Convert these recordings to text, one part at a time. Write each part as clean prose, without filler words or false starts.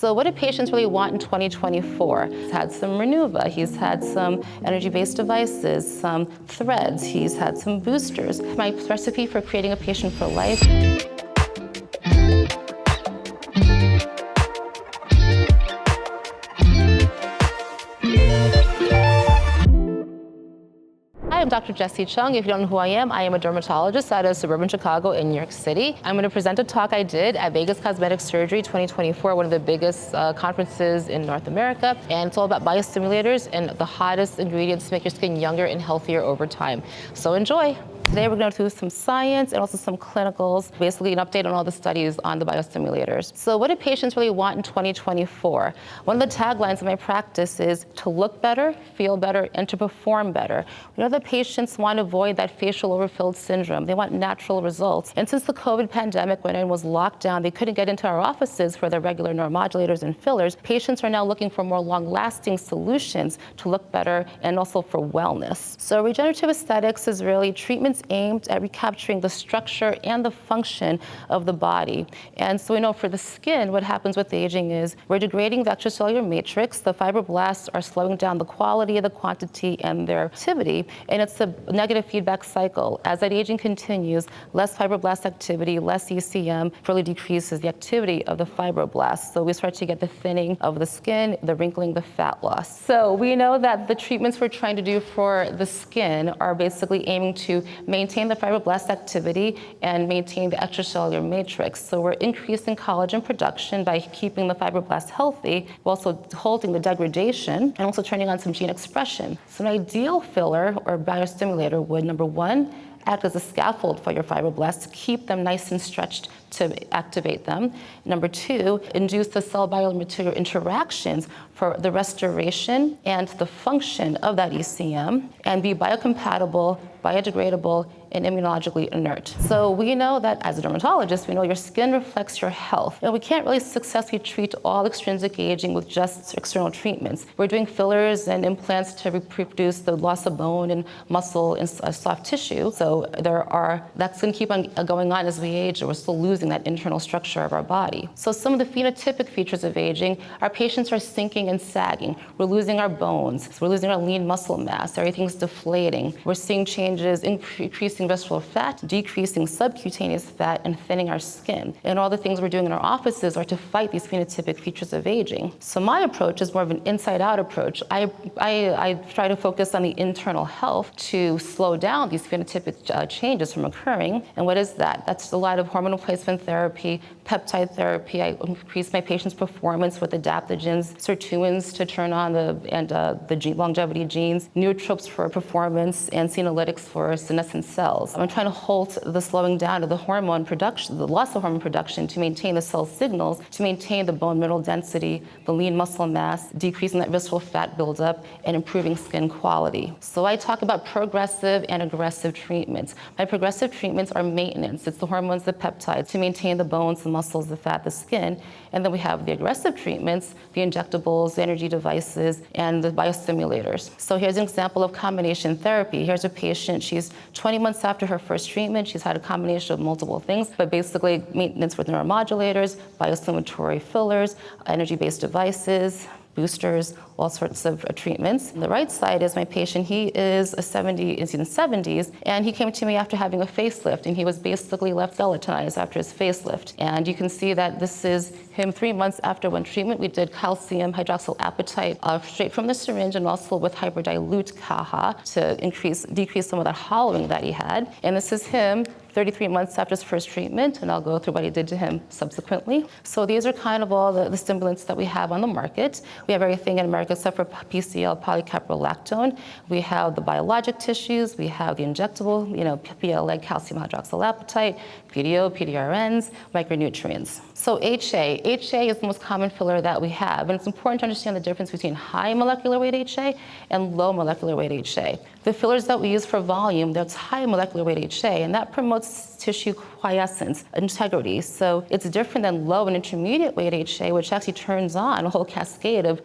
So what do patients really want in 2024? He's had some Renuva, he's had some energy-based devices, some threads, he's had some boosters. My recipe for creating a patient for life. Hi, I'm Dr. Jessie Cheung. If you don't know who I am a dermatologist out of suburban Chicago in New York City. I'm going to present a talk I did at Vegas Cosmetic Surgery 2024, one of the biggest conferences in North America. And it's all about biostimulators and the hottest ingredients to make your skin younger and healthier over time. So enjoy. Today we're going to do some science and also some clinicals, basically an update on all the studies on the biostimulators. So what do patients really want in 2024? One of the taglines of my practice is to look better, feel better, and to perform better. We know that patients want to avoid that facial overfilled syndrome. They want natural results. And since the COVID pandemic, when everyone was locked down, they couldn't get into our offices for their regular neuromodulators and fillers. Patients are now looking for more long-lasting solutions to look better and also for wellness. So regenerative aesthetics is really treatments aimed at recapturing the structure and the function of the body. And so we know for the skin, what happens with aging is we're degrading the extracellular matrix. The fibroblasts are slowing down the quality, the quantity, and their activity. And it's a negative feedback cycle. As that aging continues, less fibroblast activity, less ECM further decreases the activity of the fibroblasts. So we start to get the thinning of the skin, the wrinkling, the fat loss. So we know that the treatments we're trying to do for the skin are basically aiming to maintain the fibroblast activity and maintain the extracellular matrix. So we're increasing collagen production by keeping the fibroblasts healthy, while also halting the degradation and also turning on some gene expression. So an ideal filler or biostimulator would, number one, act as a scaffold for your fibroblasts to keep them nice and stretched to activate them. Number two, induce the cell biomaterial interactions for the restoration and the function of that ECM and be biocompatible, biodegradable, and immunologically inert. So we know that as a dermatologist, we know your skin reflects your health. And we can't really successfully treat all extrinsic aging with just external treatments. We're doing fillers and implants to reproduce the loss of bone and muscle and soft tissue. So that's gonna keep on going on as we age, and we're still losing that internal structure of our body. So some of the phenotypic features of aging, our patients are sinking and sagging. We're losing our bones. So we're losing our lean muscle mass. Everything's deflating. We're seeing changes, increasing visceral fat, decreasing subcutaneous fat, and thinning our skin. And all the things we're doing in our offices are to fight these phenotypic features of aging. So my approach is more of an inside-out approach. I try to focus on the internal health to slow down these phenotypic changes from occurring. And what is that? That's a lot of hormone replacement therapy, peptide therapy. I increase my patients' performance with adaptogens, sirtuins to turn on the longevity genes, neutropes for performance, and senolytics for senescent cells. I'm trying to halt the slowing down of the hormone production, the loss of hormone production, to maintain the cell signals, to maintain the bone mineral density, the lean muscle mass, decreasing that visceral fat buildup, and improving skin quality. So I talk about progressive and aggressive treatments. My progressive treatments are maintenance. It's the hormones, the peptides, to maintain the bones, the muscles, the fat, the skin. And then we have the aggressive treatments, the injectables, the energy devices, and the biostimulators. So here's an example of combination therapy. Here's a patient, she's 20 months after her first treatment. She's had a combination of multiple things, but basically maintenance with neuromodulators, biostimulatory fillers, energy-based devices, boosters, all sorts of treatments. On the right side is my patient. He is he's in the 70s, and he came to me after having a facelift, and he was basically left gelatinized after his facelift. And you can see that this is him 3 months after one treatment. We did calcium hydroxyapatite straight from the syringe, and also with hyperdilute CAHA to decrease some of that hollowing that he had. And this is him 33 months after his first treatment, and I'll go through what he did to him subsequently. So these are kind of all the stimulants that we have on the market. We have everything in America except for PCL, polycaprolactone. We have the biologic tissues, we have the injectable, PLA, calcium hydroxyapatite, PDO, PDRNs, micronutrients. So HA is the most common filler that we have, and it's important to understand the difference between high molecular weight HA and low molecular weight HA. The fillers that we use for volume, that's high molecular weight HA, and that promotes promotes tissue quiescence, integrity. So it's different than low and intermediate weight HA, which actually turns on a whole cascade of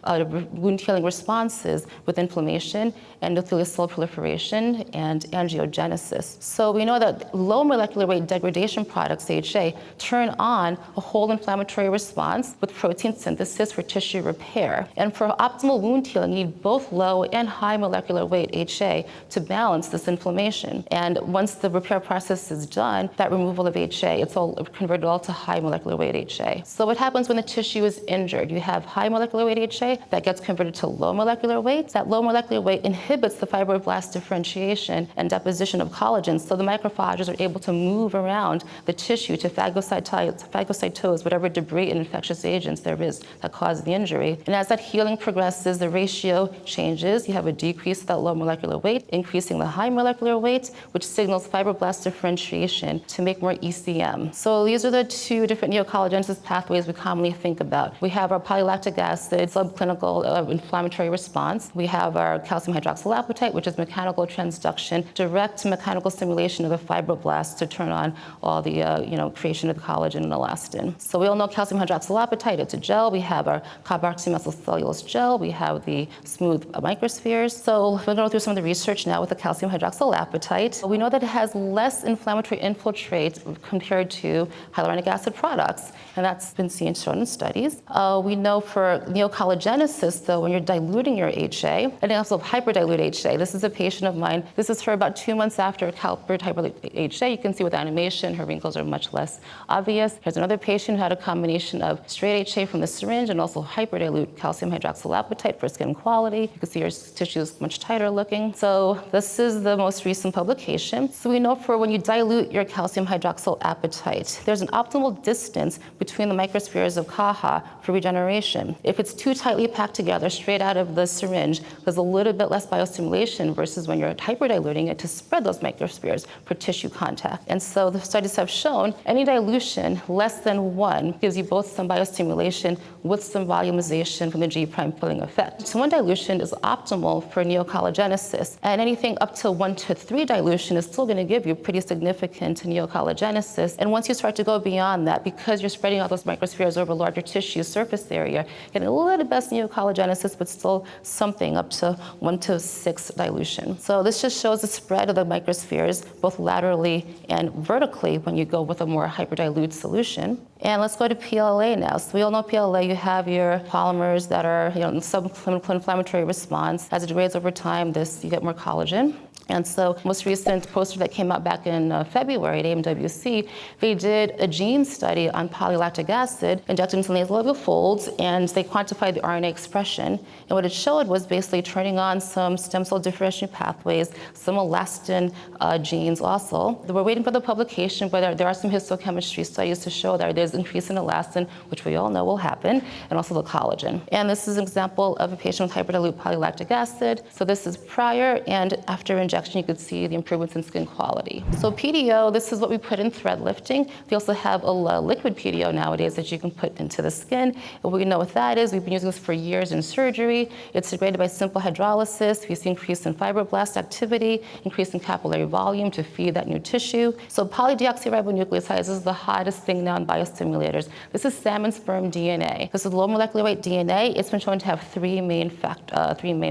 wound healing responses with inflammation, endothelial cell proliferation, and angiogenesis. So we know that low molecular weight degradation products, HA, turn on a whole inflammatory response with protein synthesis for tissue repair. And for optimal wound healing, you need both low and high molecular weight HA to balance this inflammation. And once the repair process is done, that removal of HA, it's all converted all to high molecular weight HA. So what happens when the tissue is injured? You have high molecular weight HA that gets converted to low molecular weight. That low molecular weight inhibits the fibroblast differentiation and deposition of collagen, so the macrophages are able to move around the tissue to phagocytose whatever debris and infectious agents there is that cause the injury. And as that healing progresses, the ratio changes. You have a decrease of that low molecular weight, increasing the high molecular weight, which signals fibroblast differentiation to make more ECM. So these are the two different neocollagenesis pathways we commonly think about. We have our polylactic acid subclinical inflammatory response. We have our calcium hydroxylapatite, which is mechanical transduction, direct mechanical stimulation of the fibroblasts to turn on all the creation of collagen and elastin. So we all know calcium hydroxylapatite, it's a gel. We have our carboxymethylcellulose gel. We have the smooth microspheres. So we're going to go through some of the research now with the calcium hydroxylapatite. We know that it has less inflammatory infiltrate compared to hyaluronic acid products, and that's been shown in studies. We know for neocollagenesis, though, when you're diluting your HA, and also hyperdilute HA, this is a patient of mine. This is her about 2 months after calipert hyperdilute HA. You can see with animation, her wrinkles are much less obvious. Here's another patient who had a combination of straight HA from the syringe and also hyperdilute calcium hydroxylapatite for skin quality. You can see her tissue is much tighter looking. So this is the most recent publication. So we know for when you dilute your calcium hydroxylapatite, there's an optimal distance between the microspheres of CAHA for regeneration. If it's too tightly packed together straight out of the syringe, there's a little bit less biostimulation versus when you're hyperdiluting it to spread those microspheres for tissue contact. And so the studies have shown any dilution less than 1 gives you both some biostimulation with some volumization from the G' filling effect. So 1 dilution is optimal for neocollagenesis, and anything up to 1 to 3 dilution is still going to give you pretty significant neocollagenesis. And once you start to go beyond that, because you're spreading out those microspheres over larger tissue surface area, getting a little bit less neocollagenesis, but still something up to 1 to 6 dilution. So this just shows the spread of the microspheres both laterally and vertically when you go with a more hyperdilute solution. And let's go to PLA now. So we all know PLA, you have your polymers that are in subclinical inflammatory response. As it degrades over time, you get more collagen. And so most recent poster that came out back in February at AMWC, they did a gene study on polylactic acid injected into nasolabial folds, and they quantified the RNA expression. And what it showed was basically turning on some stem cell differentiation pathways, some elastin genes also. We're waiting for the publication, but there are some histochemistry studies to show that there's increase in elastin, which we all know will happen, and also the collagen. And this is an example of a patient with hyperdilute polylactic acid. So this is prior and after injection. You could see the improvements in skin quality. So PDO, this is what we put in thread lifting. We also have a liquid PDO nowadays that you can put into the skin. And we know what that is. We've been using this for years in surgery. It's degraded by simple hydrolysis. We see increase in fibroblast activity, increase in capillary volume to feed that new tissue. So polydeoxyribonucleotides is the hottest thing now in biostimulators. This is salmon sperm DNA. This is low molecular weight DNA. It's been shown to have three main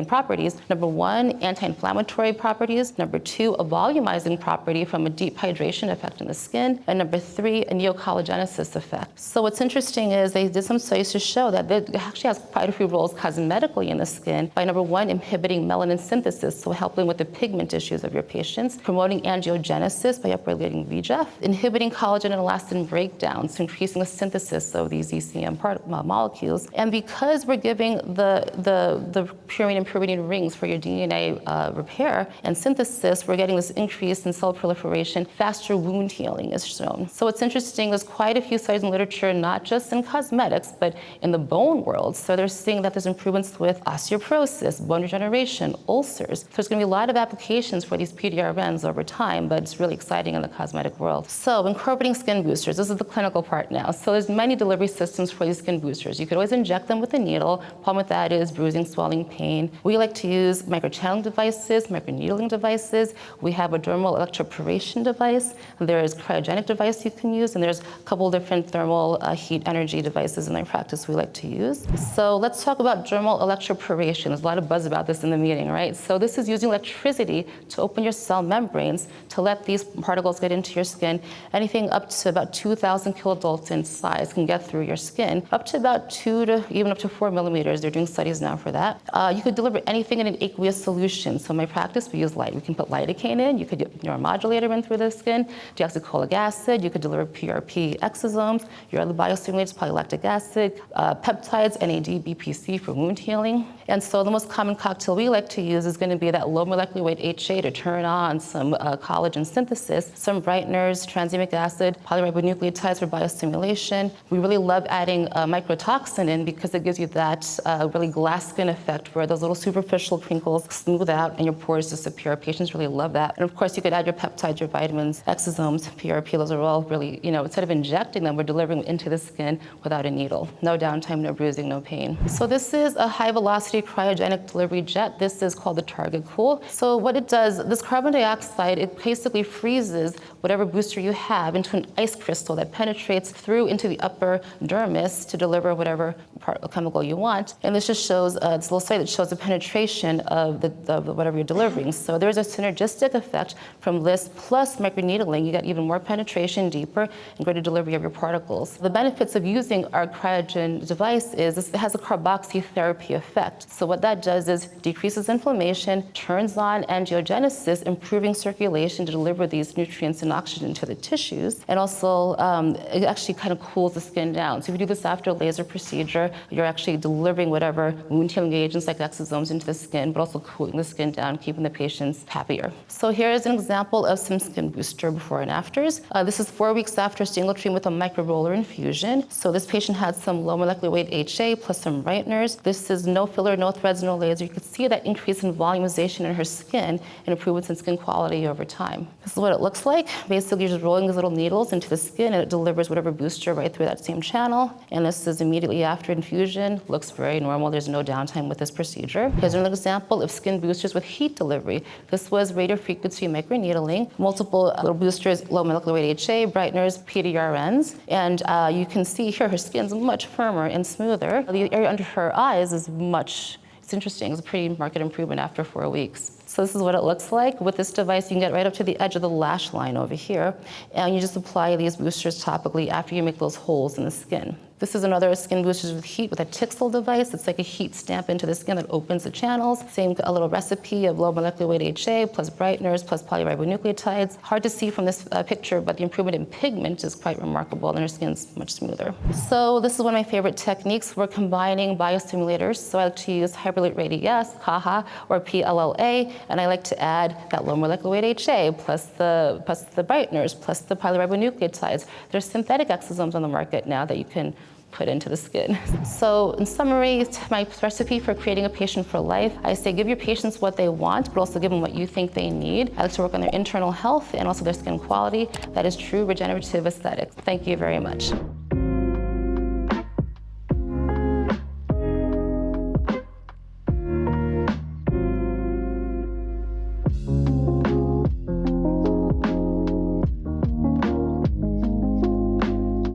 properties. Number 1, anti-inflammatory properties. Number 2, a volumizing property from a deep hydration effect in the skin. And number 3, a neocollagenesis effect. So what's interesting is they did some studies to show that it actually has quite a few roles cosmetically in the skin by number 1, inhibiting melanin synthesis, so helping with the pigment issues of your patients, promoting angiogenesis by upregulating VEGF, inhibiting collagen and elastin breakdown, so increasing the synthesis of these ECM molecules. And because we're giving the purine and pyrimidine rings for your DNA repair and synthesis, we're getting this increase in cell proliferation, faster wound healing is shown. So what's interesting, there's quite a few studies in literature, not just in cosmetics, but in the bone world. So they're seeing that there's improvements with osteoporosis, bone regeneration, ulcers. So there's going to be a lot of applications for these PDRNs over time, but it's really exciting in the cosmetic world. So incorporating skin boosters, this is the clinical part now. So there's many delivery systems for these skin boosters. You could always inject them with a needle. Problem with that is bruising, swelling, pain. We like to use microchanneling devices, microneedling healing devices. We have a dermal electroporation device. There's cryogenic device you can use, and there's a couple different thermal heat energy devices in our practice we like to use. So let's talk about dermal electroporation. There's a lot of buzz about this in the meeting, right? So this is using electricity to open your cell membranes to let these particles get into your skin. Anything up to about 2,000 kilodalton size can get through your skin, up to about 2 to even up to 4 millimeters. They're doing studies now for that. You could deliver anything in an aqueous solution. So in my practice, we use light. We can put lidocaine in. You could get neuromodulator in through the skin, deoxycholic acid. You could deliver PRP exosomes, your other biostimulators, polylactic acid, peptides, NAD, BPC for wound healing. And so the most common cocktail we like to use is going to be that low molecular weight HA to turn on some collagen synthesis, some brighteners, tranexamic acid, polyribonucleotides for biostimulation. We really love adding microtoxin in because it gives you that really glass skin effect where those little superficial crinkles smooth out and your pores disappear. Patients really love that. And of course, you could add your peptides, your vitamins, exosomes, PRP. Those are all really, instead of injecting them, we're delivering them into the skin without a needle. No downtime, no bruising, no pain. So this is a high velocity cryogenic delivery jet. This is called the Target Cool. So what it does, this carbon dioxide, it basically freezes whatever booster you have into an ice crystal that penetrates through into the upper dermis to deliver whatever chemical you want. And this just shows, this little study that shows the penetration of whatever you're delivering. So there's a synergistic effect from this plus microneedling. You get even more penetration, deeper, and greater delivery of your particles. The benefits of using our cryogen device is it has a carboxytherapy effect. So what that does is decreases inflammation, turns on angiogenesis, improving circulation to deliver these nutrients and oxygen to the tissues, and also it actually kind of cools the skin down. So if you do this after a laser procedure, you're actually delivering whatever wound healing agents like exosomes into the skin, but also cooling the skin down, keeping the patients happier. So here is an example of some skin booster before and afters. This is 4 weeks after single treatment with a microroller infusion. So this patient had some low molecular weight HA plus some brighteners. This is no filler, no threads, no laser. You could see that increase in volumization in her skin and improvements in skin quality over time. This is what it looks like. Basically, you're just rolling these little needles into the skin and it delivers whatever booster right through that same channel. And this is immediately after infusion. Looks very normal. There's no downtime with this procedure. Here's another example of skin boosters with heat delivery. This was radiofrequency microneedling, multiple little boosters, low molecular weight HA, brighteners, PDRNs. And you can see here her skin's much firmer and smoother. The area under her eyes is it's interesting. It's a pretty marked improvement after 4 weeks. So this is what it looks like. With this device, you can get right up to the edge of the lash line over here. And you just apply these boosters topically after you make those holes in the skin. This is another skin boosters with heat with a Tixel device. It's like a heat stamp into the skin that opens the channels. Same a little recipe of low molecular weight HA plus brighteners plus polyribonucleotides. Hard to see from this picture, but the improvement in pigment is quite remarkable and her skin's much smoother. So this is one of my favorite techniques. We're combining biostimulators. So I like to use hyperlate radius, CAHA, or PLLA, and I like to add that low molecular weight HA plus the brighteners plus the polyribonucleotides. There's synthetic exosomes on the market now that you can put into the skin. So in summary, my recipe for creating a patient for life, I say give your patients what they want, but also give them what you think they need. I like to work on their internal health and also their skin quality. That is true regenerative aesthetics. Thank you very much.